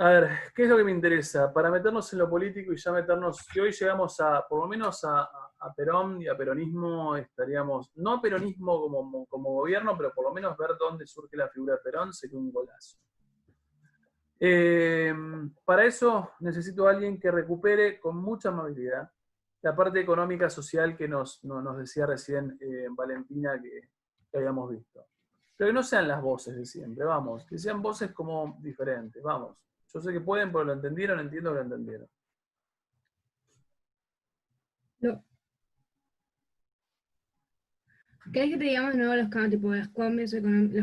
A ver, ¿qué es lo que me interesa? Para meternos en lo político y ya meternos, si hoy llegamos a, por lo menos a Perón y a peronismo, estaríamos, no a peronismo como gobierno, pero por lo menos ver dónde surge la figura de Perón sería un golazo. Eh, para eso necesito a alguien que recupere con mucha amabilidad la parte económica social que nos decía recién Valentina que habíamos visto. Pero que no sean las voces de siempre, vamos, que sean voces como diferentes, vamos. Yo sé que pueden, pero lo entendieron, entiendo que lo entendieron. No. ¿Querés que te digamos de nuevo los cambios, tipo, los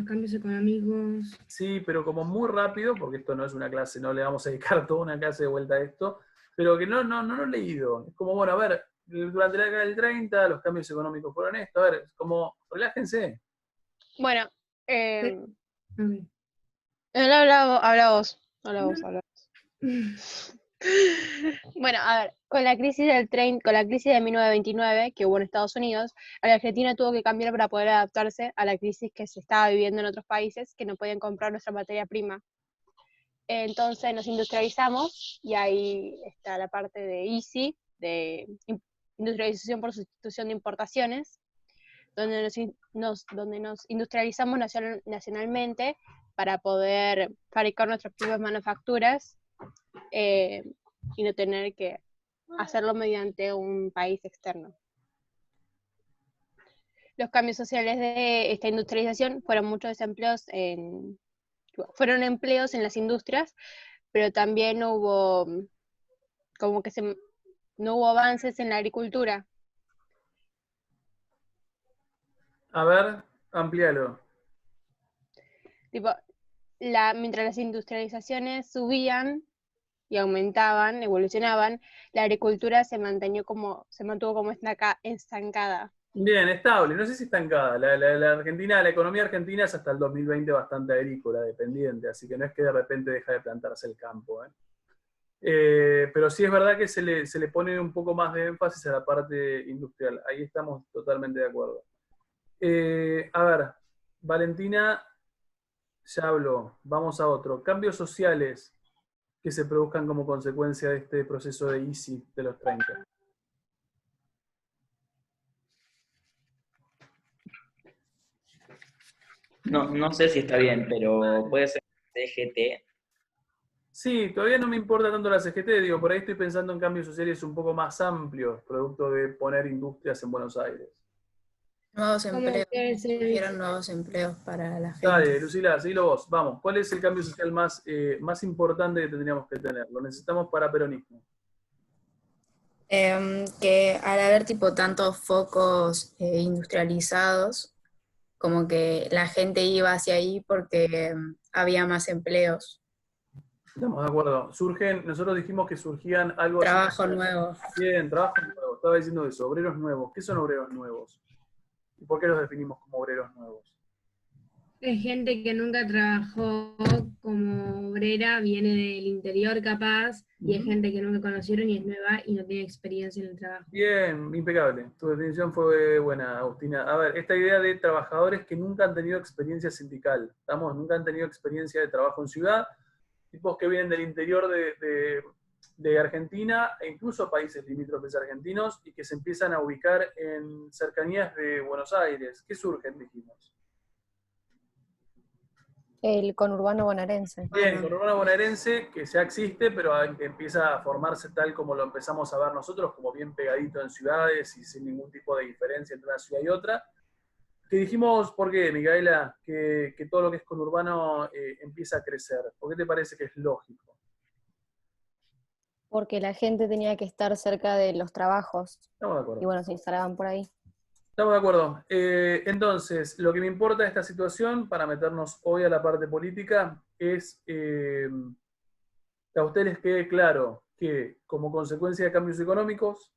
cambios económicos? Sí, pero como muy rápido, porque esto no es una clase, no le vamos a dedicar toda una clase de vuelta a esto, pero que no lo he leído. Es como, bueno, a ver, durante la década del 30 los cambios económicos fueron esto, a ver, es como, relájense. Bueno, Okay. habla vos. No. Bueno, a ver, con la crisis con la crisis de 1929 que hubo en Estados Unidos, la Argentina tuvo que cambiar para poder adaptarse a la crisis que se estaba viviendo en otros países que no podían comprar nuestra materia prima. Entonces nos industrializamos y ahí está la parte de ICI, de industrialización por sustitución de importaciones, donde nos industrializamos nacionalmente para poder fabricar nuestras propias manufacturas y no tener que hacerlo mediante un país externo. Los cambios sociales de esta industrialización fueron muchos desempleos fueron empleos en las industrias, pero también hubo como que no hubo avances en la agricultura. A ver, amplíalo. Tipo, mientras las industrializaciones subían y aumentaban, evolucionaban, la agricultura se mantuvo como estancada. Bien, estable, no sé si estancada. La Argentina, la economía argentina es hasta el 2020 bastante agrícola, dependiente, así que no es que de repente deja de plantarse el campo. Pero sí es verdad que se le pone un poco más de énfasis a la parte industrial. Ahí estamos totalmente de acuerdo. A ver, Valentina ya habló. Vamos a otro. Cambios sociales que se produzcan como consecuencia de este proceso de ICI de los 30. No sé si está bien, pero puede ser CGT. Sí, todavía no me importa tanto la CGT, digo, por ahí estoy pensando en cambios sociales un poco más amplios, producto de poner industrias en Buenos Aires. Nuevos ¿Cómo empleos. que se Surgieron nuevos empleos para la gente. Dale, Lucila, seguilo vos, vamos. ¿Cuál es el cambio social más importante que tendríamos que tener? Lo necesitamos para peronismo. Que al haber tipo tantos focos industrializados, como que la gente iba hacia ahí porque había más empleos, Estamos de acuerdo. Nosotros dijimos que surgían algo así. trabajo nuevo. Bien, trabajo nuevo. Estaba diciendo eso, obreros nuevos. ¿Qué son obreros nuevos? ¿Y por qué los definimos como obreros nuevos? Es gente que nunca trabajó como obrera, viene del interior capaz, y es gente que nunca conocieron y es nueva y no tiene experiencia en el trabajo. Bien, impecable. Tu definición fue buena, Agustina. A ver, esta idea de trabajadores que nunca han tenido experiencia sindical, ¿estamos? Nunca han tenido experiencia de trabajo en ciudad, tipos que vienen del interior de Argentina e incluso países limítrofes argentinos y que se empiezan a ubicar en cercanías de Buenos Aires. ¿Qué surgen, dijimos? El conurbano bonaerense. Bien, el conurbano bonaerense, que ya existe, pero empieza a formarse tal como lo empezamos a ver nosotros, como bien pegadito en ciudades y sin ningún tipo de diferencia entre una ciudad y otra. Que dijimos, ¿por qué, Micaela? Que todo lo que es conurbano empieza a crecer. ¿Por qué te parece que es lógico? Porque la gente tenía que estar cerca de los trabajos. Estamos de acuerdo. Y bueno, se instalaban por ahí. Estamos de acuerdo. Entonces, lo que me importa de esta situación, para meternos hoy a la parte política, es que a ustedes les quede claro que como consecuencia de cambios económicos,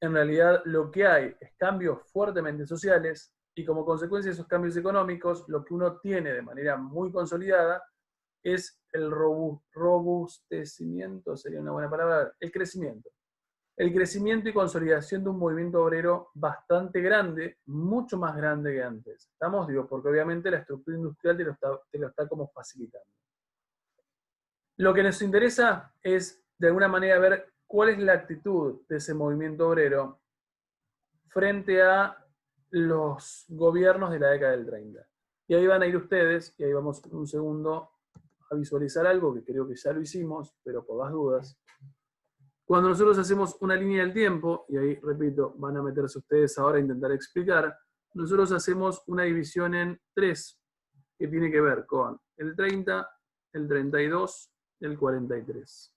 en realidad lo que hay es cambios fuertemente sociales y como consecuencia de esos cambios económicos, lo que uno tiene de manera muy consolidada es el robustecimiento, sería una buena palabra, el crecimiento. El crecimiento y consolidación de un movimiento obrero bastante grande, mucho más grande que antes. ¿Estamos? Digo, porque obviamente la estructura industrial te lo está como facilitando. Lo que nos interesa es, de alguna manera, ver cuál es la actitud de ese movimiento obrero frente a los gobiernos de la década del 30. Y ahí van a ir ustedes, y ahí vamos un segundo a visualizar algo que creo que ya lo hicimos, pero por las dudas. Cuando nosotros hacemos una línea del tiempo, y ahí, repito, van a meterse ustedes ahora a intentar explicar, nosotros hacemos una división en 3, que tiene que ver con el 30, el 32, el 43.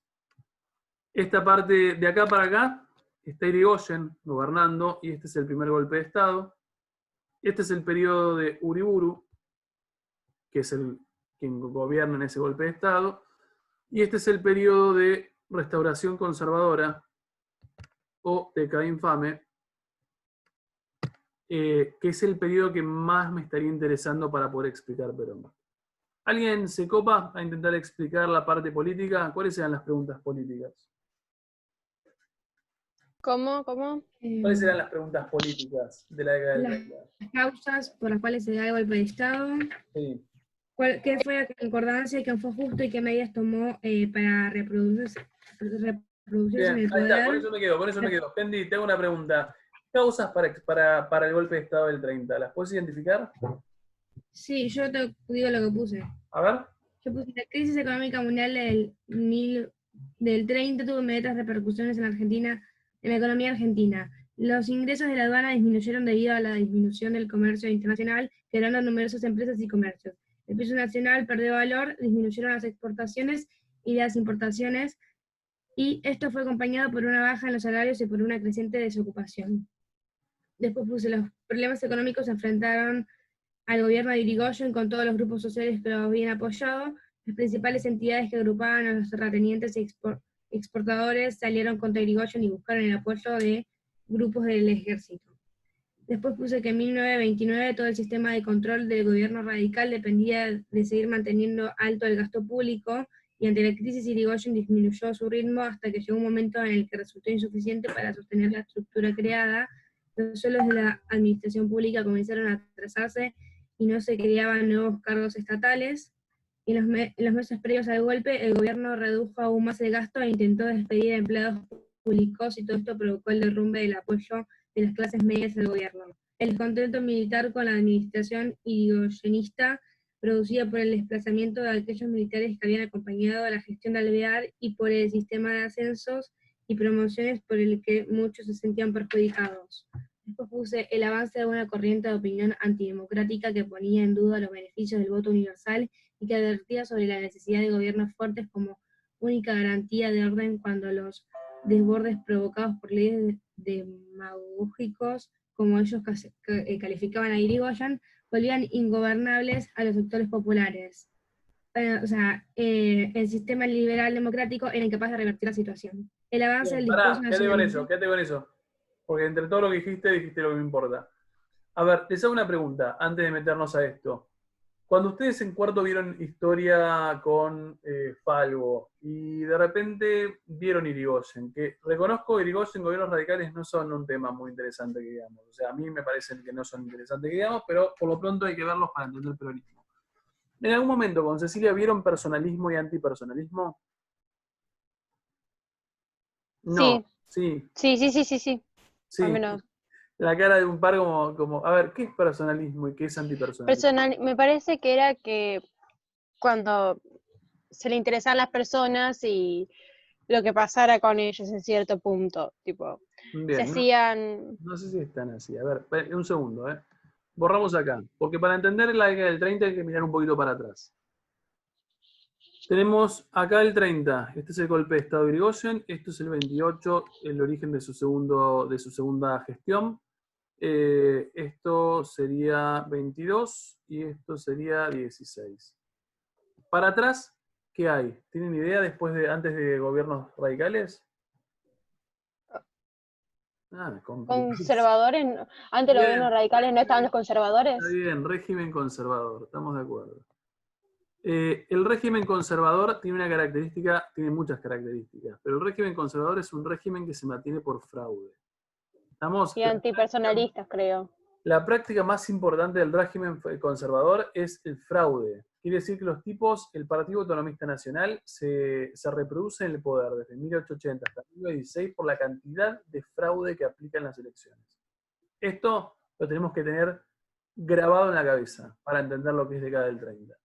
Esta parte de acá para acá está Irigoyen gobernando, y este es el primer golpe de Estado. Este es el periodo de Uriburu, que es quien gobierna en ese golpe de Estado. Y este es el periodo de restauración conservadora, o década infame, que es el periodo que más me estaría interesando para poder explicar Perón. ¿Alguien se copa a intentar explicar la parte política? ¿Cuáles eran las preguntas políticas? ¿Cómo? ¿Cuáles eran las preguntas políticas de la década del 30? Las causas por las cuales se da el golpe de Estado. Sí. ¿Qué fue la concordancia, quién fue justo y qué medidas tomó para reproducirse Bien, en el ahí está, poder? con eso me quedo. Pendy, te hago una pregunta. Causas para el golpe de Estado del 30, ¿las puedes identificar? Sí, yo te digo lo que puse. A ver. Yo puse la crisis económica mundial del 30 tuvo inmediatas repercusiones en Argentina, en la economía argentina. Los ingresos de la aduana disminuyeron debido a la disminución del comercio internacional, quebrando numerosas empresas y comercios. El peso nacional perdió valor, disminuyeron las exportaciones y las importaciones, y esto fue acompañado por una baja en los salarios y por una creciente desocupación. Después puse los problemas económicos se enfrentaron al gobierno de Irigoyen con todos los grupos sociales que lo habían apoyado. Las principales entidades que agrupaban a los terratenientes y exportadores salieron contra Irigoyen y buscaron el apoyo de grupos del ejército. Después puse que en 1929 todo el sistema de control del gobierno radical dependía de seguir manteniendo alto el gasto público, y ante la crisis Irigoyen disminuyó su ritmo hasta que llegó un momento en el que resultó insuficiente para sostener la estructura creada. Los sueldos de la administración pública comenzaron a atrasarse y no se creaban nuevos cargos estatales. Y en los meses previos al golpe, el gobierno redujo aún más el gasto e intentó despedir a empleados públicos, y todo esto provocó el derrumbe del apoyo de las clases medias al gobierno. El descontento militar con la administración irigoyenista, producida por el desplazamiento de aquellos militares que habían acompañado a la gestión de Alvear y por el sistema de ascensos y promociones por el que muchos se sentían perjudicados. Después puse el avance de una corriente de opinión antidemocrática que ponía en duda los beneficios del voto universal y que advertía sobre la necesidad de gobiernos fuertes como única garantía de orden cuando los desbordes provocados por leyes demagógicos, como ellos calificaban a Irigoyen, volvían ingobernables a los sectores populares. El sistema liberal democrático era incapaz de revertir la situación. El avance del discurso nacionalista. Quédate con eso. Porque entre todo lo que dijiste lo que me importa. A ver, les hago una pregunta antes de meternos a esto. Cuando ustedes en cuarto vieron historia con Falvo y de repente vieron Irigoyen, que reconozco Irigoyen, gobiernos radicales no son un tema muy interesante que digamos. O sea, a mí me parecen que no son interesantes que digamos, pero por lo pronto hay que verlos para entender el peronismo. ¿En algún momento con Cecilia vieron personalismo y antipersonalismo? No. Sí. Sí. Al menos. La cara de un par como, a ver, ¿qué es personalismo y qué es antipersonalismo? Me parece que era que cuando se le interesaban las personas y lo que pasara con ellos en cierto punto, tipo, Bien, se hacían... No sé si están así. A ver, un segundo, Borramos acá, porque para entender la década del 30 hay que mirar un poquito para atrás. Tenemos acá el 30, este es el golpe de Estado de Irigoyen, esto es el 28, el origen de su segunda gestión. Esto sería 22 y esto sería 16. Para atrás, ¿qué hay? ¿Tienen idea antes de gobiernos radicales? Conservadores, antes los gobiernos radicales no estaban los conservadores. Está bien, régimen conservador, estamos de acuerdo. El régimen conservador tiene muchas características, pero el régimen conservador es un régimen que se mantiene por fraude. Y antipersonalistas, creo. La práctica más importante del régimen conservador es el fraude. Quiere decir que los tipos, el Partido Autonomista Nacional, se reproduce en el poder desde 1880 hasta 1916 por la cantidad de fraude que aplica en las elecciones. Esto lo tenemos que tener grabado en la cabeza para entender lo que es década del 30.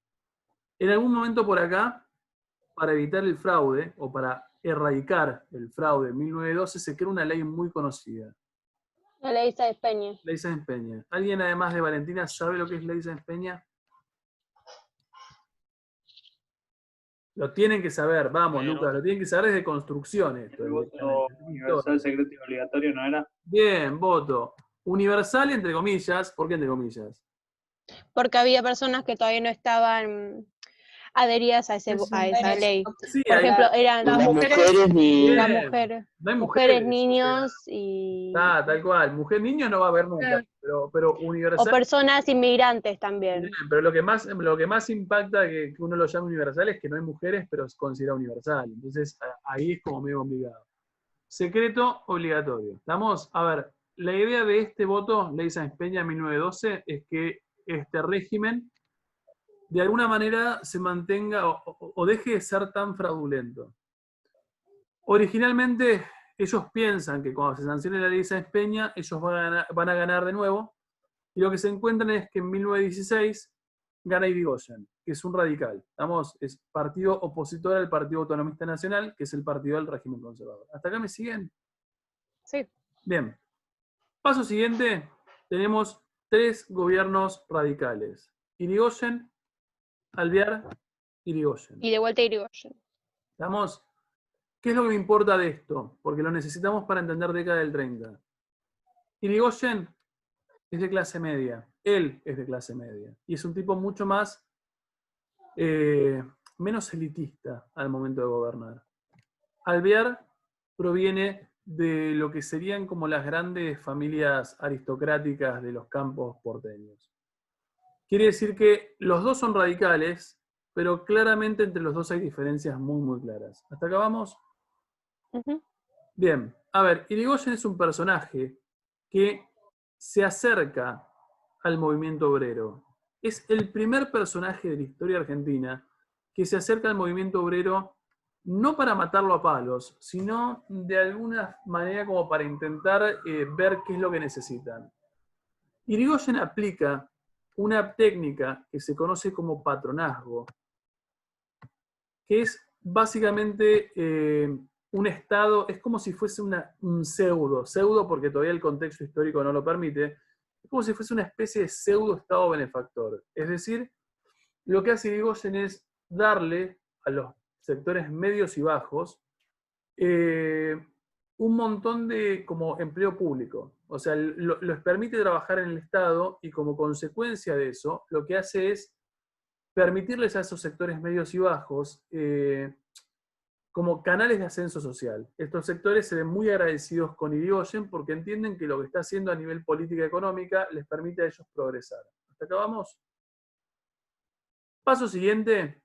En algún momento por acá, para evitar el fraude, o para erradicar el fraude en 1912, se crea una ley muy conocida. La ley Sáenz Peña. Ley Sáenz Peña. ¿Alguien, además de Valentina, sabe lo que es Ley Sáenz Peña? Lo tienen que saber, vamos, Pero- Lucas, lo tienen que saber desde construcción esto. El voto universal, secreto y obligatorio no era. Bien, voto. Universal, entre comillas. ¿Por qué entre comillas? Porque había personas que todavía no estaban adheridas a esa ley. Sí, Por hay- ejemplo, eran Las mujeres ni... las Bien. mujeres, no hay mujeres, niños y Tal cual. Mujer, niño no va a haber nunca, pero o universal. personas inmigrantes también. Bien, pero lo que más impacta que uno lo llame universal es que no hay mujeres, pero es considerado universal. Entonces, ahí es como medio complicado. Secreto obligatorio. ¿Estamos? A ver, la idea de este voto, Ley Sáenz Peña 1912, es que este régimen de alguna manera se mantenga o deje de ser tan fraudulento. Originalmente, ellos piensan que cuando se sancione la Ley Sáenz Peña, ellos van a ganar de nuevo, y lo que se encuentran es que en 1916 gana Irigoyen, que es un radical. Es partido opositor al Partido Autonomista Nacional, que es el partido del régimen conservador. ¿Hasta acá me siguen? Sí. Bien. Paso siguiente, tenemos 3 gobiernos radicales. Irigoyen, Alvear, Irigoyen. Y de vuelta a Irigoyen. ¿Estamos? ¿Qué es lo que me importa de esto? Porque lo necesitamos para entender década del 30. Irigoyen es de clase media. Él es de clase media. Y es un tipo mucho más, menos elitista al momento de gobernar. Alvear proviene de lo que serían como las grandes familias aristocráticas de los campos porteños. Quiere decir que los dos son radicales, pero claramente entre los dos hay diferencias muy, muy claras. ¿Hasta acá vamos? Ujú. Bien, a ver, Irigoyen es un personaje que se acerca al movimiento obrero. Es el primer personaje de la historia argentina que se acerca al movimiento obrero no para matarlo a palos, sino de alguna manera como para intentar ver qué es lo que necesitan. Irigoyen aplica una técnica que se conoce como patronazgo, que es básicamente un Estado, es como si fuese un pseudo porque todavía el contexto histórico no lo permite, es como si fuese una especie de pseudo Estado benefactor. Es decir, lo que hace Irigoyen es darle a los sectores medios y bajos un montón de como empleo público. O sea, les permite trabajar en el Estado y como consecuencia de eso, lo que hace es permitirles a esos sectores medios y bajos como canales de ascenso social. Estos sectores se ven muy agradecidos con Irigoyen porque entienden que lo que está haciendo a nivel política y económica les permite a ellos progresar. ¿Hasta acá vamos? Paso siguiente.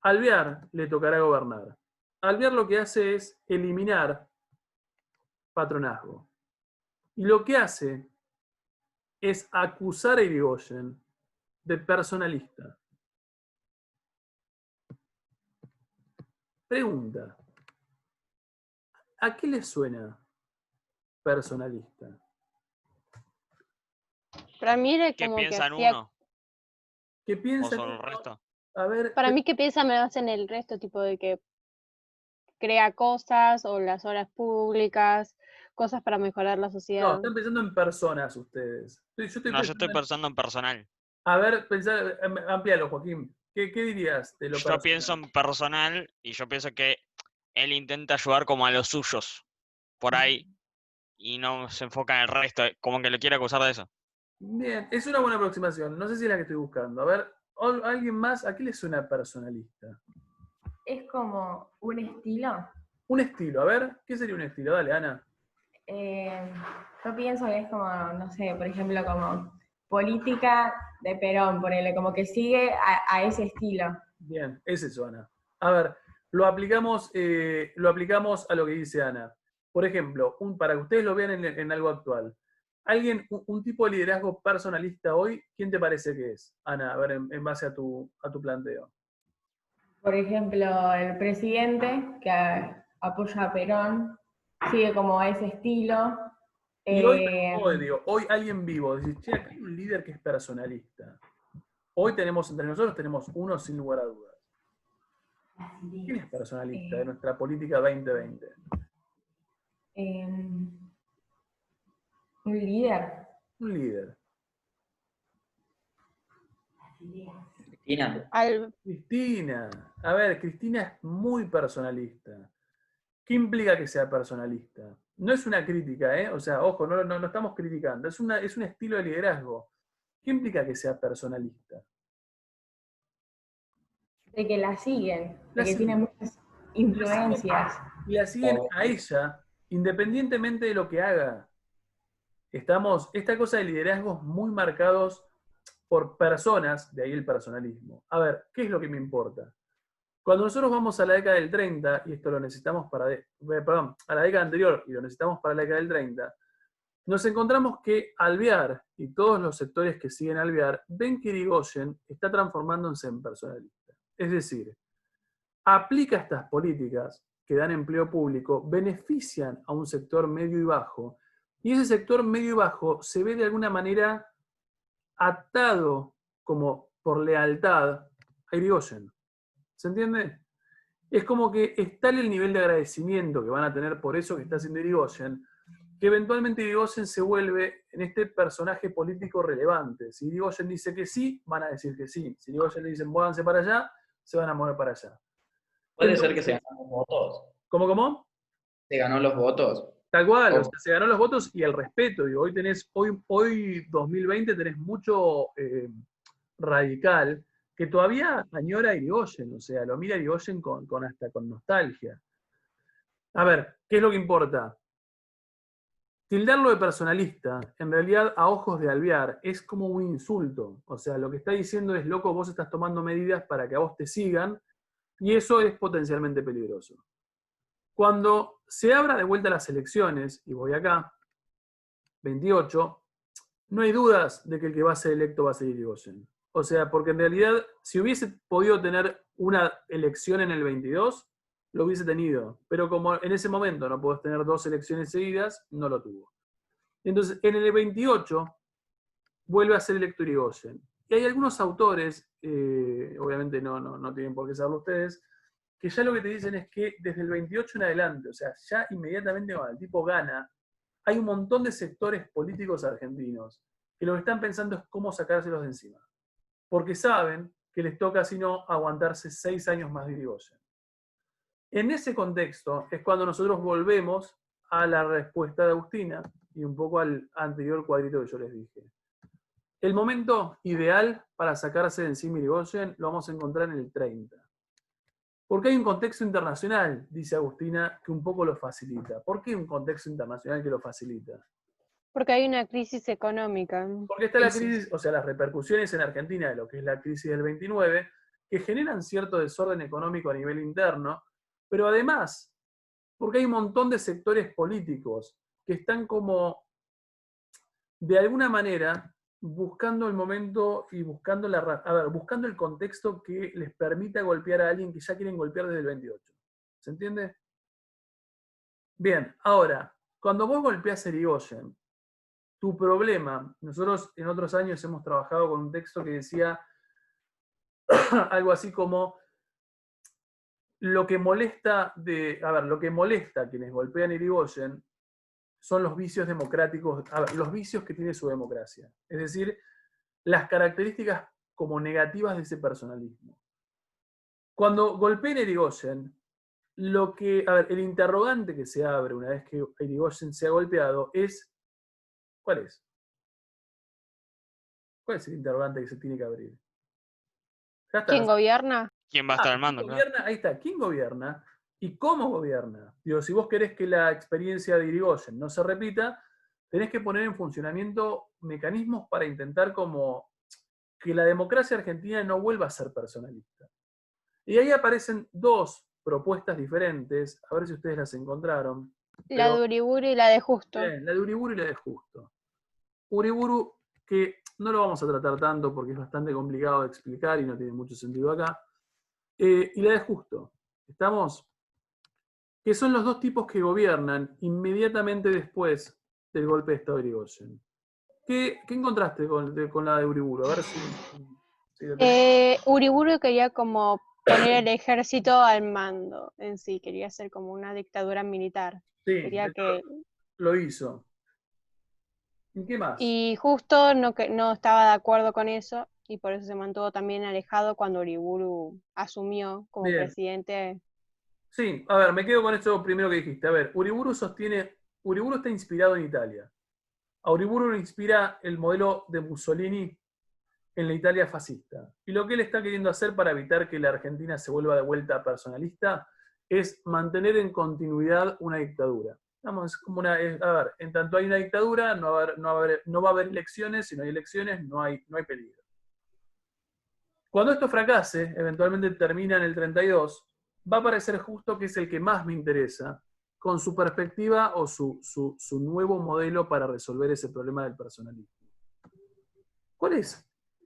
Alvear le tocará gobernar. Alvear lo que hace es eliminar patronazgo. Y lo que hace es acusar a Irigoyen de personalista. Pregunta. ¿A qué le suena personalista? Para mí era ¿Qué como que piensa en hacía, uno? ¿Qué ¿O piensa? sobre el resto? A ver, para mí que piensa más en el resto, tipo de que crea cosas o las obras públicas, cosas para mejorar la no, sociedad. están pensando en personas ustedes. Yo estoy No, yo estoy pensando pensando en personal. a ver, amplíalo, Joaquín. ¿Qué dirías de lo Yo personal? pienso en personal y yo pienso que él intenta ayudar como a los suyos, por ahí, y no se enfoca en el resto, como que lo quiere acusar de eso. Bien, es una buena aproximación. No sé si es la que estoy buscando. A ver, ¿alguien más? ¿A qué le suena personalista? Es como un estilo. Un estilo, a ver, ¿qué sería un estilo? Dale, Ana. Yo pienso que es como, no sé, por ejemplo, como política de Perón, ponele, como que sigue a ese estilo. Bien, es eso, Ana. A ver, lo aplicamos a lo que dice Ana. Por ejemplo, para que ustedes lo vean en algo actual. un tipo de liderazgo personalista hoy, ¿quién te parece que es? Ana, a ver, en base a tu planteo. Por ejemplo, el presidente que apoya a Perón sigue como ese estilo. Y hoy alguien vivo, decís, che, acá hay un líder que es personalista. Hoy entre nosotros tenemos uno sin lugar a dudas. ¿Quién es personalista de nuestra política 2020? Un líder. Un líder. Cristina. Cristina. A ver, Cristina es muy personalista. ¿Qué implica que sea personalista? No es una crítica, ¿eh? O sea, ojo, no estamos criticando. Es un estilo de liderazgo. ¿Qué implica que sea personalista? De que la siguen, La de que siguen. tiene muchas influencias. Y la siguen a ella, independientemente de lo que haga. Esta cosa de liderazgos muy marcados por personas, de ahí el personalismo. A ver, ¿qué es lo que me importa? Cuando nosotros vamos a la década del 30, y esto lo necesitamos a la década anterior, y lo necesitamos para la década del 30, nos encontramos que Alvear y todos los sectores que siguen a Alvear ven que Irigoyen está transformándose en personalista. Es decir, aplica estas políticas que dan empleo público, benefician a un sector medio y bajo, y ese sector medio y bajo se ve de alguna manera atado como por lealtad a Irigoyen. ¿Se entiende? Es como que es tal el nivel de agradecimiento que van a tener por eso que está haciendo Irigoyen, que eventualmente Irigoyen se vuelve en este personaje político relevante. Si Irigoyen dice que sí, van a decir que sí. Si Irigoyen le dicen muévanse para allá, se van a mover para allá. Puede ser que se ganó los votos. ¿Cómo? Se ganó los votos. Tal cual, o sea, se ganó los votos y el respeto. Digo, hoy 2020 tenés mucho radical que todavía añora a Irigoyen, o sea, lo mira a Irigoyen hasta con nostalgia. A ver, ¿qué es lo que importa? Tildarlo de personalista, en realidad a ojos de Alvear, es como un insulto. O sea, lo que está diciendo es, loco, vos estás tomando medidas para que a vos te sigan, y eso es potencialmente peligroso. Cuando se abra de vuelta las elecciones, y voy acá, 28, no hay dudas de que el que va a ser electo va a ser Irigoyen. O sea, porque en realidad, si hubiese podido tener una elección en el 22, lo hubiese tenido. Pero como en ese momento no podés tener dos elecciones seguidas, no lo tuvo. Entonces, en el 28, vuelve a ser electo Irigoyen. Y hay algunos autores, obviamente no tienen por qué saberlo ustedes, que ya lo que te dicen es que desde el 28 en adelante, o sea, ya inmediatamente cuando el tipo gana, hay un montón de sectores políticos argentinos que lo que están pensando es cómo sacárselos de encima. Porque saben que les toca, si no, aguantarse 6 años más de Irigoyen. En ese contexto es cuando nosotros volvemos a la respuesta de Agustina y un poco al anterior cuadrito que yo les dije. El momento ideal para sacarse de encima Irigoyen lo vamos a encontrar en el 30. Porque hay un contexto internacional, dice Agustina, que un poco lo facilita. ¿Por qué un contexto internacional que lo facilita? Porque hay una crisis económica. Porque está la crisis, o sea, las repercusiones en Argentina de lo que es la crisis del 29, que generan cierto desorden económico a nivel interno, pero además, porque hay un montón de sectores políticos que están como, de alguna manera, buscando el momento y buscando buscando el contexto que les permita golpear a alguien que ya quieren golpear desde el 28. ¿Se entiende? Bien, ahora, cuando vos golpeás a Irigoyen, tu problema, nosotros en otros años hemos trabajado con un texto que decía algo así como lo que molesta a quienes golpean a Irigoyen son los vicios democráticos, los vicios que tiene su democracia. Es decir, las características como negativas de ese personalismo. Cuando golpeen a Irigoyen, el interrogante que se abre una vez que Irigoyen se ha golpeado es, ¿cuál es? ¿Cuál es el interrogante que se tiene que abrir? Ya está. ¿Quién gobierna? ¿Quién va a estar al ¿quién mando? Claro. gobierna? Ahí está, ¿quién gobierna? ¿Y cómo gobierna? Digo, si vos querés que la experiencia de Irigoyen no se repita, tenés que poner en funcionamiento mecanismos para intentar como que la democracia argentina no vuelva a ser personalista. Y ahí aparecen dos propuestas diferentes, a ver si ustedes las encontraron. La de Uriburu y la de Justo. Bien, la de Uriburu y la de Justo. Uriburu, que no lo vamos a tratar tanto porque es bastante complicado de explicar y no tiene mucho sentido acá, y la de Justo. ¿Estamos? Que son los dos tipos que gobiernan inmediatamente después del golpe de Estado de Irigoyen. ¿Qué encontraste con la de Uriburu? A ver si lo tenés. Uriburu quería como poner el ejército al mando en sí, quería ser como una dictadura militar. Sí, Quería que... lo hizo. ¿Y qué más? Y Justo no estaba de acuerdo con eso, y por eso se mantuvo también alejado cuando Uriburu asumió como Bien. presidente. Sí, a ver, me quedo con esto primero que dijiste. A ver, Uriburu está inspirado en Italia. A Uriburu le inspira el modelo de Mussolini en la Italia fascista. Y lo que él está queriendo hacer para evitar que la Argentina se vuelva de vuelta personalista es mantener en continuidad una dictadura. Vamos, es como a ver, en tanto hay una dictadura, no va a haber elecciones, si no hay elecciones, no hay peligro. Cuando esto fracase, eventualmente termina en el 32, va a parecer Justo que es el que más me interesa, con su perspectiva o su nuevo modelo para resolver ese problema del personalismo.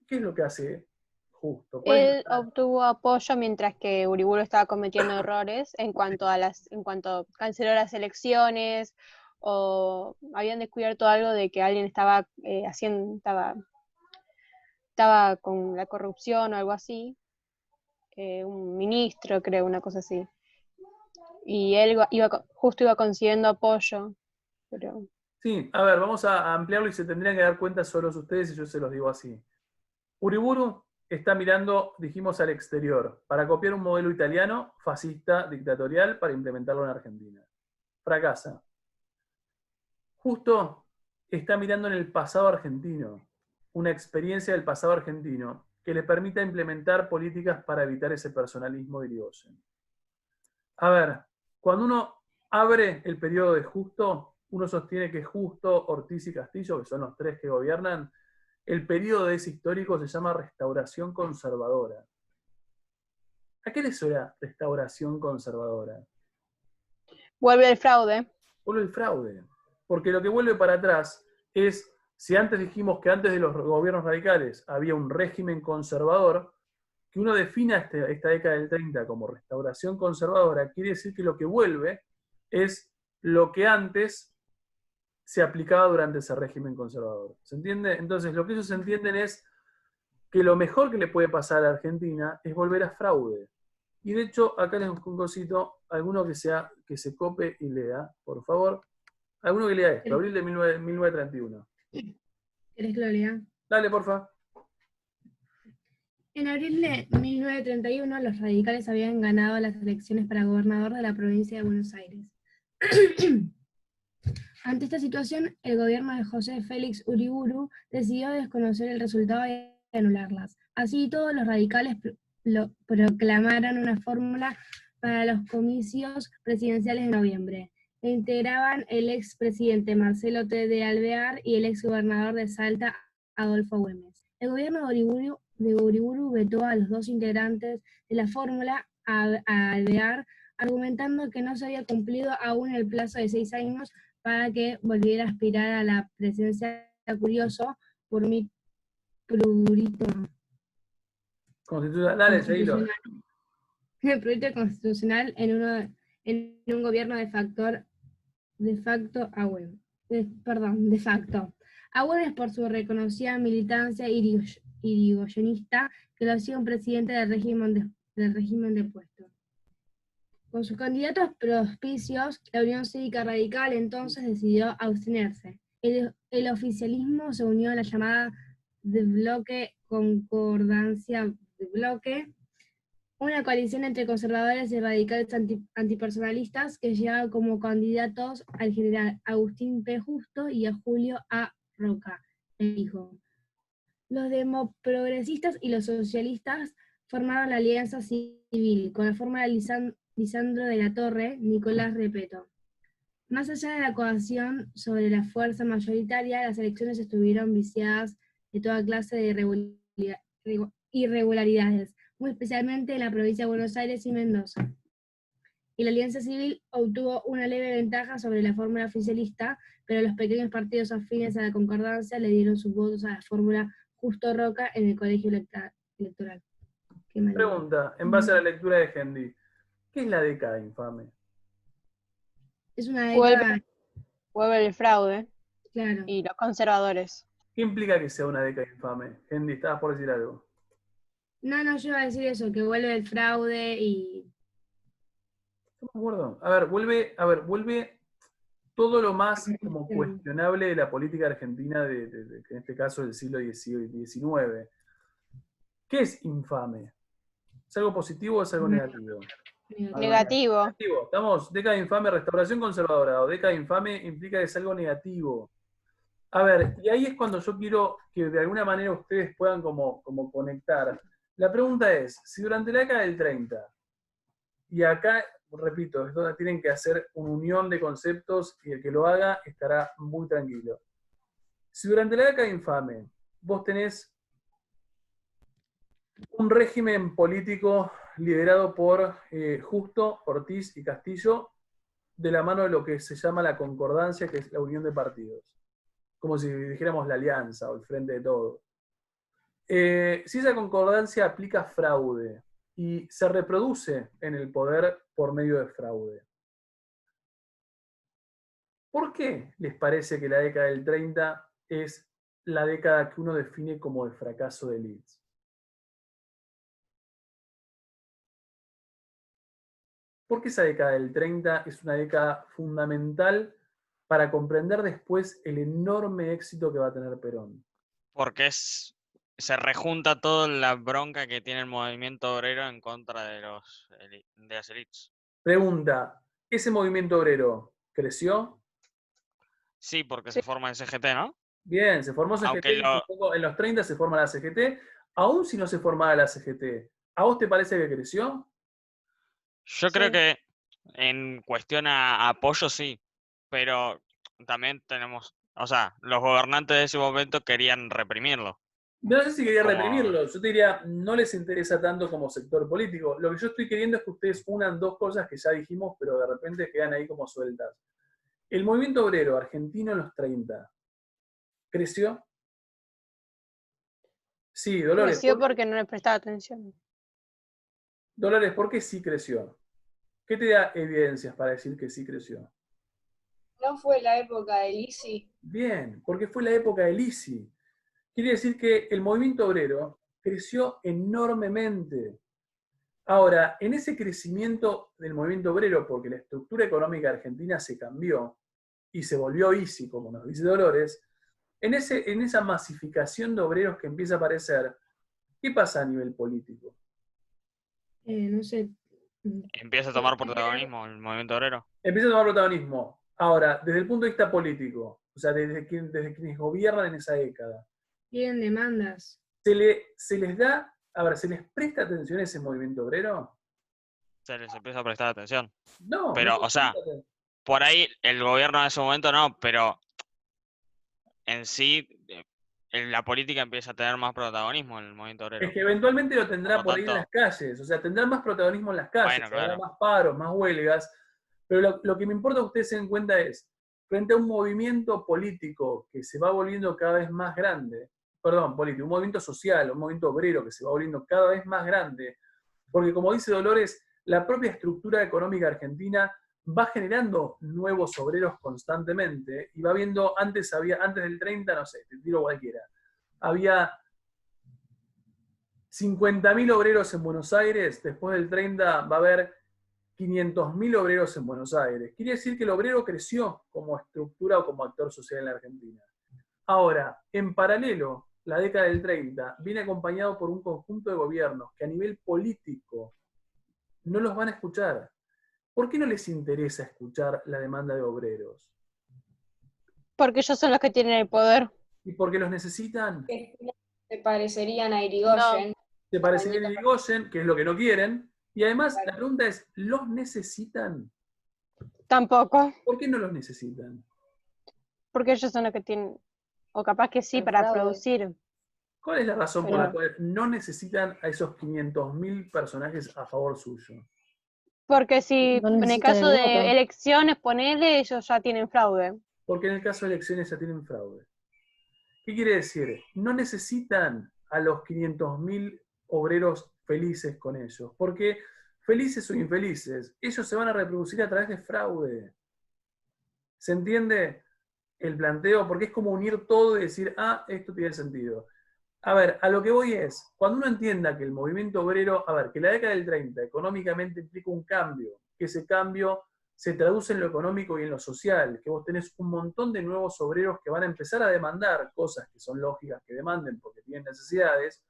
¿Qué es lo que hace Justo? Él obtuvo apoyo mientras que Uriburu estaba cometiendo errores en cuanto canceló las elecciones, o habían descubierto algo de que alguien estaba estaba con la corrupción o algo así, un ministro, creo, una cosa así. Y él Justo iba consiguiendo apoyo, pero... Sí, a ver, vamos a ampliarlo y se tendrían que dar cuenta solos ustedes y yo se los digo así. Uriburu está mirando, dijimos, al exterior, para copiar un modelo italiano, fascista, dictatorial, para implementarlo en Argentina. Fracasa. Justo está mirando en el pasado argentino, una experiencia del pasado argentino que le permita implementar políticas para evitar ese personalismo de Irigoyen. A ver, cuando uno abre el periodo de Justo, uno sostiene que Justo, Ortiz y Castillo, que son los tres que gobiernan, el periodo de ese histórico se llama Restauración Conservadora. ¿A qué le suena Restauración Conservadora? Vuelve el fraude. Vuelve el fraude. Porque lo que vuelve para atrás es, si antes dijimos que antes de los gobiernos radicales había un régimen conservador, que uno defina esta década del 30 como restauración conservadora, quiere decir que lo que vuelve es lo que antes se aplicaba durante ese régimen conservador. ¿Se entiende? Entonces, lo que ellos entienden es que lo mejor que le puede pasar a la Argentina es volver a fraude. Y de hecho, acá les busco un cosito, alguno que se cope y lea, por favor. Alguno que lea esto, abril de 1931. ¿Querés que lo lea? Dale, porfa. En abril de 1931, los radicales habían ganado las elecciones para gobernador de la provincia de Buenos Aires. Ante esta situación, el gobierno de José Félix Uriburu decidió desconocer el resultado y anularlas. Así, todos los radicales proclamaron una fórmula para los comicios presidenciales de noviembre. La integraban el expresidente Marcelo T. de Alvear y el exgobernador de Salta, Adolfo Güemes. El gobierno de Uriburu vetó a los dos integrantes de la fórmula, a Alvear, argumentando que no se había cumplido aún el plazo de 6 años para que volviera a aspirar a la presidencia. Curioso, por mi prurito Dale, seguilo. el proyecto constitucional en un gobierno de facto. A Güemes por su reconocida militancia irigoyenista que lo hacía un presidente del régimen depuesto. Con sus candidatos propicios, la Unión Cívica Radical entonces decidió abstenerse. El oficialismo se unió a la llamada de bloque Concordancia de Bloque, una coalición entre conservadores y radicales antipersonalistas que llevaba como candidatos al general Agustín P. Justo y a Julio A. Roca, el hijo. Los demoprogresistas y los socialistas formaron la Alianza Civil, con la forma de Lisandro de la Torre, Nicolás Repetto. Más allá de la coacción sobre la fuerza mayoritaria, las elecciones estuvieron viciadas de toda clase de irregularidades, muy especialmente en la provincia de Buenos Aires y Mendoza. y la Alianza Civil obtuvo una leve ventaja sobre la fórmula oficialista, pero los pequeños partidos afines a la concordancia le dieron sus votos a la fórmula Justo Roca en el colegio electoral. Qué mal. Pregunta, en base a la lectura de Hendy, ¿qué es la década infame? Es una Vuelve, década, vuelve el fraude claro. y los conservadores. ¿Qué implica que sea una década infame? Hendy, estabas por decir algo. No, yo iba a decir eso, que vuelve el fraude y... No me acuerdo. A ver, vuelve todo lo más como cuestionable de la política argentina, que en este caso del siglo XIX. ¿Qué es infame? ¿Es algo positivo o es algo negativo? Negativo. Negativo. Estamos, década infame, restauración conservadora, o década infame implica que es algo negativo. A ver, y ahí es cuando yo quiero que de alguna manera ustedes puedan como conectar. La pregunta es, si durante la década del 30, y acá, repito, es donde tienen que hacer una unión de conceptos y el que lo haga estará muy tranquilo. Si durante la década infame vos tenés un régimen político liderado por Justo, Ortiz y Castillo, de la mano de lo que se llama la concordancia, que es la unión de partidos. Como si dijéramos la alianza o el frente de todos. Si esa concordancia aplica fraude y se reproduce en el poder por medio de fraude, ¿por qué les parece que la década del 30 es la década que uno define como de fracaso de Leeds? ¿Por qué esa década del 30 es una década fundamental para comprender después el enorme éxito que va a tener Perón? Porque se rejunta toda la bronca que tiene el movimiento obrero en contra de las élites. Pregunta, ¿ese movimiento obrero creció? Sí, porque se forma el CGT, ¿no? Bien, se formó CGT, en los 30 se forma la CGT, aún si no se formaba la CGT, ¿a vos te parece que creció? Yo creo que en cuestión a apoyo sí, pero también tenemos, o sea, los gobernantes de ese momento querían reprimirlo. No sé si quería Como- reprimirlo, yo te diría, no les interesa tanto como sector político. Lo que yo estoy queriendo es que ustedes unan dos cosas que ya dijimos, pero de repente quedan ahí como sueltas. El movimiento obrero argentino en los 30, ¿creció? Sí, Dolores. Creció porque no le prestaba atención. Dolores, ¿por qué sí creció? ¿Qué te da evidencias para decir que sí creció? ¿No fue la época de Lisi? Bien, porque fue la época de Lisi. Quiere decir que el movimiento obrero creció enormemente. Ahora, en ese crecimiento del movimiento obrero, porque la estructura económica argentina se cambió y se volvió easy, como nos dice Dolores, en esa masificación de obreros que empieza a aparecer, ¿qué pasa a nivel político? No sé. Empieza a tomar protagonismo el movimiento obrero. Empieza a tomar protagonismo. Ahora, desde el punto de vista político, o sea, desde quienes gobiernan en esa década, Tienen demandas. ¿se les da, a ver, se les presta atención a ese movimiento obrero? Se les empieza a prestar atención. No. Pero, no o sea, presta atención. por ahí el gobierno en ese momento no, pero en sí la política empieza a tener más protagonismo en el movimiento obrero. Es que eventualmente lo tendrá Por lo por ahí en tanto- las calles, o sea, tendrá más protagonismo en las calles, Bueno, habrá claro. más paros, más huelgas, pero lo que me importa que ustedes se den cuenta es, frente a un movimiento político que se va volviendo cada vez más grande, perdón, político, un movimiento social, un movimiento obrero que se va volviendo cada vez más grande, porque como dice Dolores, la propia estructura económica argentina va generando nuevos obreros constantemente, y va viendo, antes del 30, no sé, te tiro cualquiera, había 50.000 obreros en Buenos Aires, después del 30 va a haber 500.000 obreros en Buenos Aires. Quiere decir que el obrero creció como estructura o como actor social en la Argentina. Ahora, en paralelo, la década del 30 viene acompañado por un conjunto de gobiernos que a nivel político no los van a escuchar. ¿Por qué no les interesa escuchar la demanda de obreros? Porque ellos son los que tienen el poder. ¿Y por qué los necesitan? Se parecerían a Irigoyen. Se parecerían a Irigoyen, que es lo que no quieren. Y además, la pregunta es, ¿los necesitan? Tampoco. ¿Por qué no los necesitan? Porque ellos son los que tienen, o capaz que sí, El para fraude. producir. ¿Cuál es la razón por Pero- la cual no necesitan a esos 500.000 personajes a favor suyo? Porque si No en el necesitan caso el de voto. elecciones, ponele, ellos ya tienen fraude. Porque en el caso de elecciones ya tienen fraude. ¿Qué quiere decir? No necesitan a los 500.000 obreros felices con ellos, porque felices o infelices, ellos se van a reproducir a través de fraude. ¿Se entiende el planteo? Porque es como unir todo y decir, ah, esto tiene sentido. A ver, a lo que voy es, cuando uno entienda que el movimiento obrero, a ver, que la década del 30 económicamente implica un cambio, que ese cambio se traduce en lo económico y en lo social, que vos tenés un montón de nuevos obreros que van a empezar a demandar cosas que son lógicas que demanden porque tienen necesidades,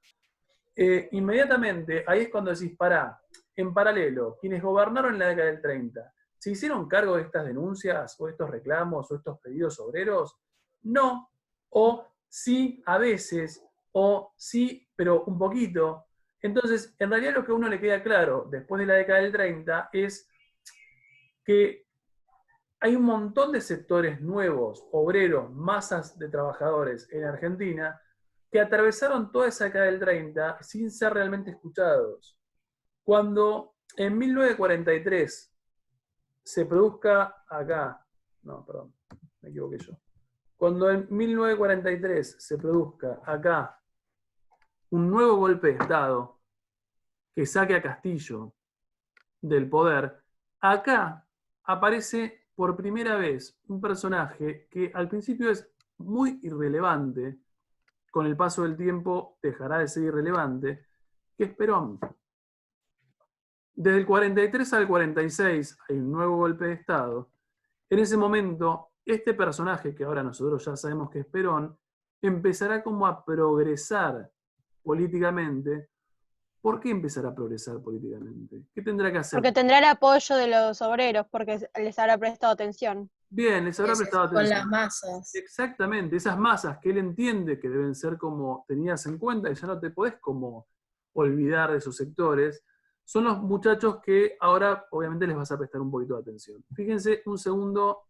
inmediatamente ahí es cuando decís, pará, en paralelo, quienes gobernaron en la década del 30, ¿se hicieron cargo de estas denuncias o estos reclamos o estos pedidos obreros? No, o sí a veces, o sí, pero un poquito. Entonces, en realidad lo que a uno le queda claro después de la década del 30 es que hay un montón de sectores nuevos, obreros, masas de trabajadores en Argentina que atravesaron toda esa década del 30 sin ser realmente escuchados. Cuando en 1943 se produzca acá, no, perdón, me equivoqué yo. Cuando en 1943 se produzca acá un nuevo golpe de Estado que saque a Castillo del poder, acá aparece por primera vez un personaje que al principio es muy irrelevante, con el paso del tiempo dejará de ser irrelevante, que es Perón. Desde el 43 al 46 hay un nuevo golpe de Estado. En ese momento, este personaje, que ahora nosotros ya sabemos que es Perón, empezará como a progresar políticamente. ¿Por qué empezará a progresar políticamente? ¿Qué tendrá que hacer? Porque tendrá el apoyo de los obreros, porque les habrá prestado atención. Bien, les habrá prestado Con las atención. masas. Exactamente, esas masas que él entiende que deben ser como tenidas en cuenta, y ya no te podés como olvidar de esos sectores, son los muchachos que ahora obviamente les vas a prestar un poquito de atención. Fíjense un segundo,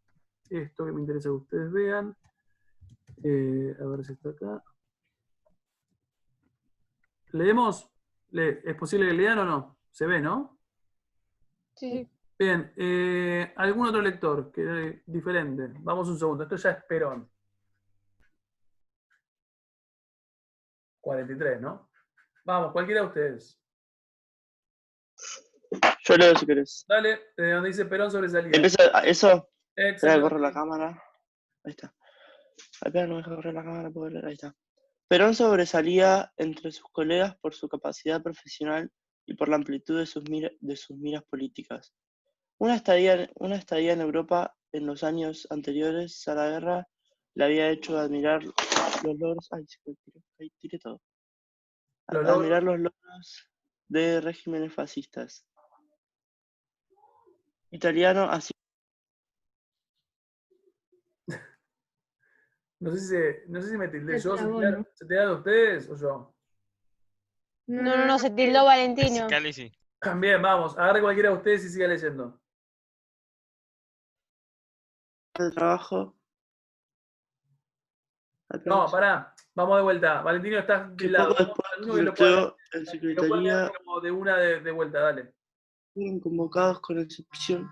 esto que me interesa que ustedes vean. A ver si está acá. ¿Leemos? ¿Es posible que lean o no? ¿Se ve, no? Sí. Bien, ¿algún otro lector que diferente? Vamos un segundo, esto ya es Perón. 43, ¿no? Vamos, cualquiera de ustedes. Yo leo si querés. Dale, donde dice Perón sobresalía. Empieza eso. Espera que Exactamente. corre la cámara. Ahí está. Espera, no me deja correr la cámara, puedo leer. Ahí está. Perón sobresalía entre sus colegas por su capacidad profesional y por la amplitud de sus miras políticas. Una estadía en Europa en los años anteriores a la guerra le había hecho admirar los logros. Ay, se me tiró, ahí tiré todo. Admirar los logros de regímenes fascistas. Italiano, así. No sé si me tildé yo, Se trabó, ¿no? ¿se tiraron ustedes o yo? No, se tildó Valentino. Cali sí. Bien, vamos, agarre cualquiera de ustedes y siga leyendo. De trabajo. No, pará, vamos de vuelta. Valentino, estás Que del lado. poco después Alguno que lo pueda convirtió en lo pueda secretaría. leer como de una de vuelta, dale. Fueron convocados con excepción.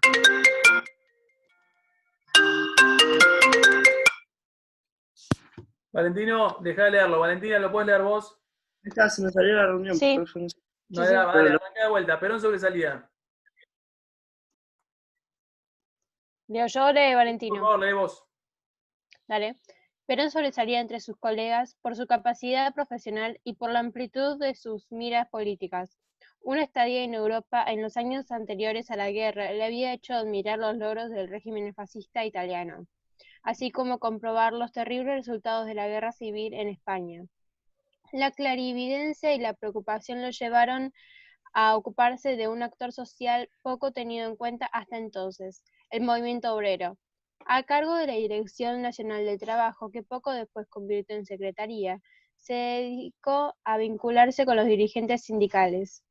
Valentino, dejá de leerlo. Valentina, ¿lo puedes leer vos? Esta se me salió la reunión. Sí. por eso no sé. No, Sí, sí. dale, arranca de vuelta. Perón sobresalía. Leo yo, lee Por Valentino. favor, lee vos. Dale. Perón sobresalía entre sus colegas por su capacidad profesional y por la amplitud de sus miras políticas. Una estadía en Europa en los años anteriores a la guerra le había hecho admirar los logros del régimen fascista italiano, así como comprobar los terribles resultados de la guerra civil en España. La clarividencia y la preocupación lo llevaron a ocuparse de un actor social poco tenido en cuenta hasta entonces, el movimiento obrero. A cargo de la Dirección Nacional del Trabajo, que poco después convirtió en secretaría, se dedicó a vincularse con los dirigentes sindicales.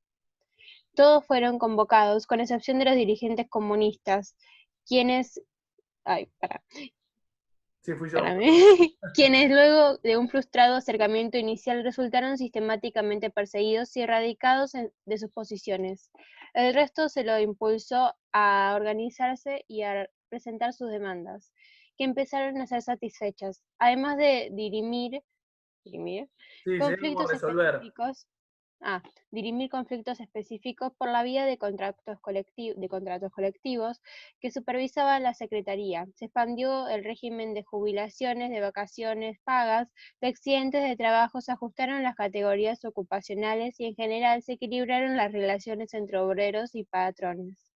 Todos fueron convocados, con excepción de los dirigentes comunistas, quienes Sí, fui yo. quienes luego de un frustrado acercamiento inicial resultaron sistemáticamente perseguidos y erradicados de sus posiciones. El resto se lo impulsó a organizarse y a presentar sus demandas, que empezaron a ser satisfechas, además de dirimir Sí, sí, como conflictos resolver. específicos. Dirimir conflictos específicos por la vía de contratos colectivos que supervisaba la Secretaría. Se expandió el régimen de jubilaciones, de vacaciones pagas, de accidentes de trabajo, se ajustaron las categorías ocupacionales y en general se equilibraron las relaciones entre obreros y patrones,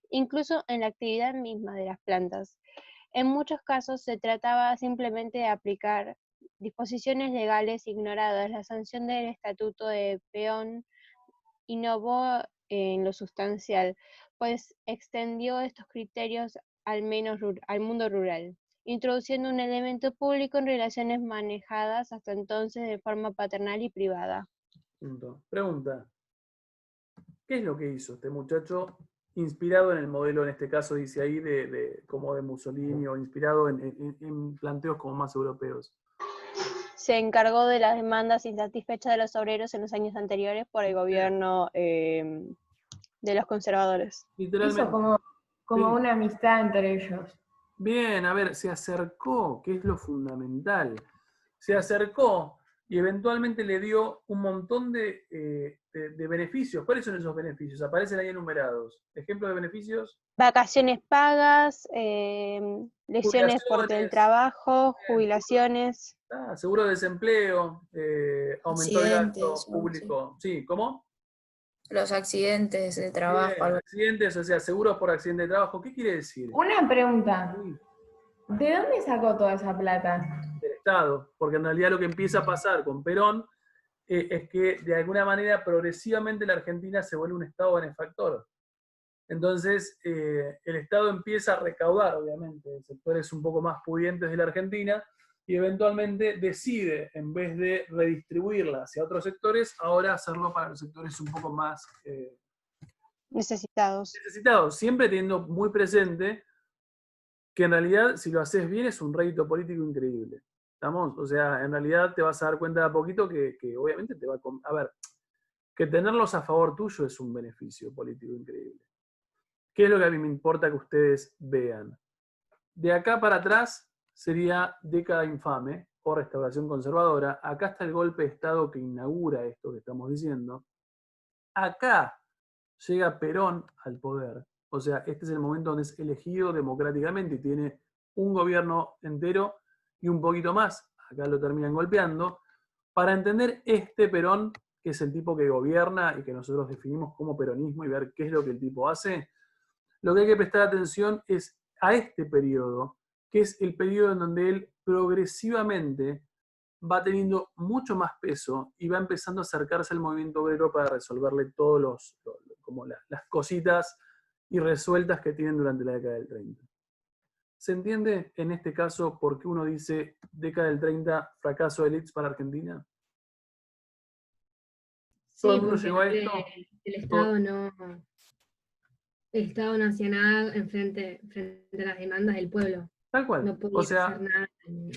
incluso en la actividad misma de las plantas. En muchos casos se trataba simplemente de aplicar disposiciones legales ignoradas. La sanción del Estatuto de Peón innovó en lo sustancial, pues extendió estos criterios al menos al mundo rural, introduciendo un elemento público en relaciones manejadas hasta entonces de forma paternal y privada. Punto. Pregunta. ¿Qué es lo que hizo este muchacho inspirado en el modelo, en este caso dice ahí, como de Mussolini, o inspirado en planteos como más europeos? Se encargó de las demandas insatisfechas de los obreros en los años anteriores por el gobierno de los conservadores. Literalmente. Hizo como Sí. una amistad entre ellos. Bien, a ver, se acercó, que es lo fundamental. Se acercó y eventualmente le dio un montón de beneficios. ¿Cuáles son esos beneficios? Aparecen ahí enumerados. ¿Ejemplos de beneficios? Vacaciones pagas, lesiones por Jubilaciones. trabajo, jubilaciones. Seguro de desempleo, aumentó el gasto Accidentes, o público. Sí, ¿cómo? los accidentes de trabajo, Bien, algo accidentes, o sea, seguros por accidente de trabajo. ¿Qué quiere decir? Una pregunta. Sí, ¿De dónde sacó toda esa plata? del Estado, porque en realidad lo que empieza a pasar con Perón es que de alguna manera progresivamente la Argentina se vuelve un Estado benefactor. Entonces, el Estado empieza a recaudar, obviamente, sectores un poco más pudientes de la Argentina, y eventualmente decide, en vez de redistribuirla hacia otros sectores, ahora hacerlo para los sectores un poco más Necesitados. siempre teniendo muy presente que en realidad, si lo haces bien, es un rédito político increíble. ¿Estamos? O sea, en realidad te vas a dar cuenta de a poquito que obviamente te va a... A ver, que tenerlos a favor tuyo es un beneficio político increíble. ¿Qué es lo que a mí me importa que ustedes vean? De acá para atrás sería década infame o restauración conservadora. Acá está el golpe de Estado que inaugura esto que estamos diciendo. Acá llega Perón al poder. O sea, este es el momento donde es elegido democráticamente y tiene un gobierno entero y un poquito más. Acá lo terminan golpeando. Para entender este Perón, que es el tipo que gobierna y que nosotros definimos como peronismo y ver qué es lo que el tipo hace, lo que hay que prestar atención es a este periodo, que es el periodo en donde él progresivamente va teniendo mucho más peso y va empezando a acercarse al movimiento obrero para resolverle todos como las cositas irresueltas que tienen durante la década del 30. ¿Se entiende en este caso por qué uno dice década del 30, fracaso de Leeds para Argentina? ¿Todo el mundo porque llegó a esto? el Estado no hacía nada frente a las demandas del pueblo. Tal cual. No podía O sea, hacer nada.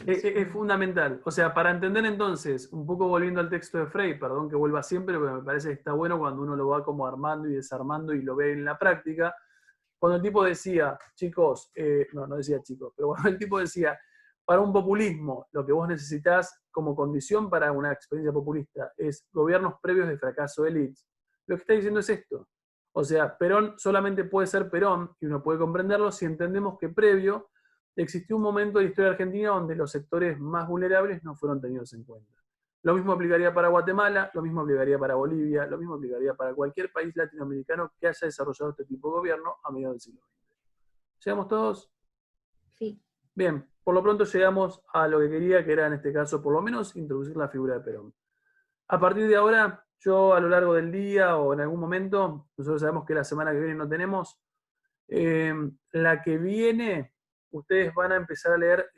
es fundamental. O sea, para entender entonces, un poco volviendo al texto de Frey, perdón que vuelva siempre, pero me parece que está bueno cuando uno lo va como armando y desarmando y lo ve en la práctica. Cuando el tipo decía, chicos, no decía chicos, pero cuando el tipo decía, para un populismo, lo que vos necesitás como condición para una experiencia populista es gobiernos previos de fracaso de Leeds, lo que está diciendo es esto. O sea, Perón solamente puede ser Perón, y uno puede comprenderlo si entendemos que previo existió un momento de la historia argentina donde los sectores más vulnerables no fueron tenidos en cuenta. Lo mismo aplicaría para Guatemala, lo mismo aplicaría para Bolivia, lo mismo aplicaría para cualquier país latinoamericano que haya desarrollado este tipo de gobierno a mediados del siglo XX. ¿Llegamos todos? Sí. Bien, por lo pronto llegamos a lo que quería, que era en este caso por lo menos introducir la figura de Perón. A partir de ahora, yo a lo largo del día o en algún momento, nosotros sabemos que la semana que viene no tenemos, la que viene ustedes van a empezar a leer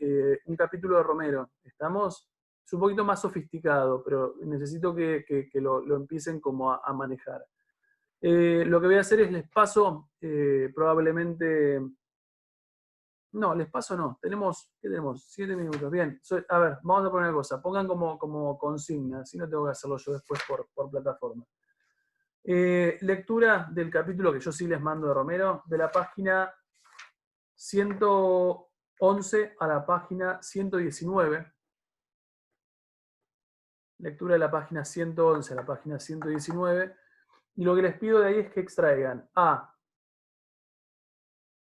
un capítulo de Romero. ¿Estamos? Es un poquito más sofisticado, pero necesito que lo empiecen como a manejar. Lo que voy a hacer es les paso probablemente... No, les paso no. ¿Qué tenemos? 7 minutos. Bien. A ver, vamos a poner una cosa. Pongan como consigna, así no tengo que hacerlo yo después por plataforma. Lectura del capítulo que yo sí les mando de Romero, de la página 111 a la página 119. Lectura de la página 111 a la página 119. Y lo que les pido de ahí es que extraigan A,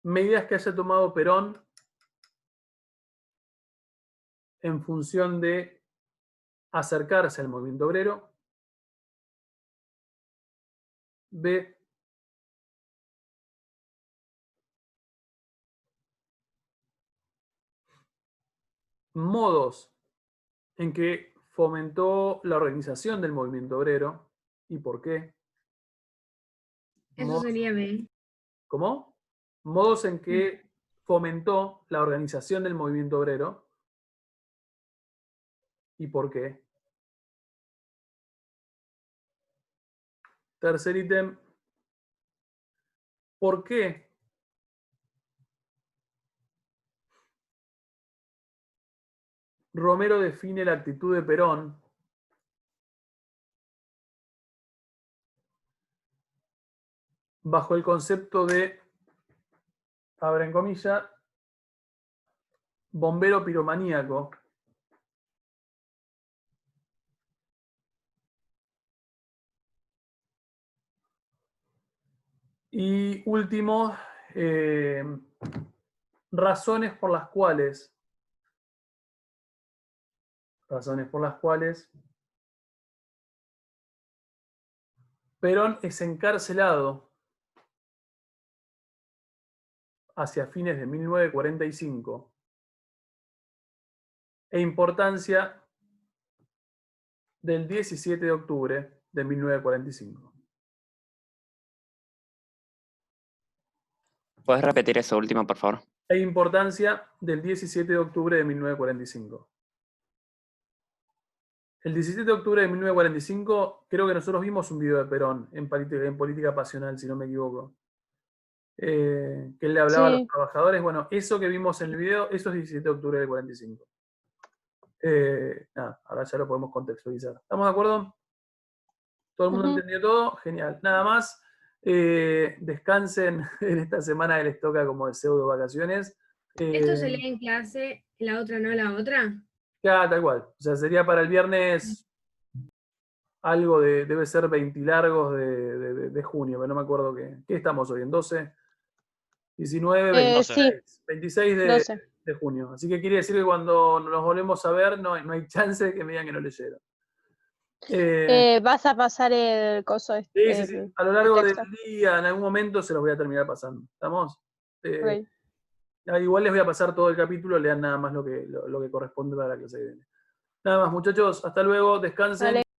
medidas que haya tomado Perón en función de acercarse al movimiento obrero. B, modos en que fomentó la organización del movimiento obrero y por qué. Eso sería B. ¿Cómo? Modos en que fomentó la organización del movimiento obrero y por qué. Tercer ítem, ¿por qué Romero define la actitud de Perón bajo el concepto de, abren comillas, bombero piromaníaco? Y último, razones por las cuales Perón es encarcelado hacia fines de 1945 e importancia del 17 de octubre de 1945. ¿Puedes repetir eso último, por favor? E importancia del 17 de octubre de 1945. El 17 de octubre de 1945, creo que nosotros vimos un video de Perón en Política Pasional, si no me equivoco. Que él le hablaba a los trabajadores. Bueno, eso que vimos en el video, eso es 17 de octubre del 45. Nada, ahora ya lo podemos contextualizar. ¿Estamos de acuerdo? ¿Todo el mundo entendió todo? Genial. Nada más. Descansen en esta semana que les toca como de pseudo vacaciones. ¿Esto se lee en clase, la otra no la otra? Ya, tal cual. O sea, sería para el viernes algo de, debe ser 20 largos de junio, pero no me acuerdo qué. ¿Qué estamos hoy? ¿En 12? 19, 26. 26 de junio. Así que quiere decir que cuando nos volvemos a ver no hay chance de que me digan que no leyeron. Vas a pasar el coso Sí. A lo largo del día, en algún momento se los voy a terminar pasando. ¿Estamos? Okay. Igual les voy a pasar todo el capítulo, lean nada más lo que corresponde para la clase que viene. Nada más, muchachos, hasta luego, descansen.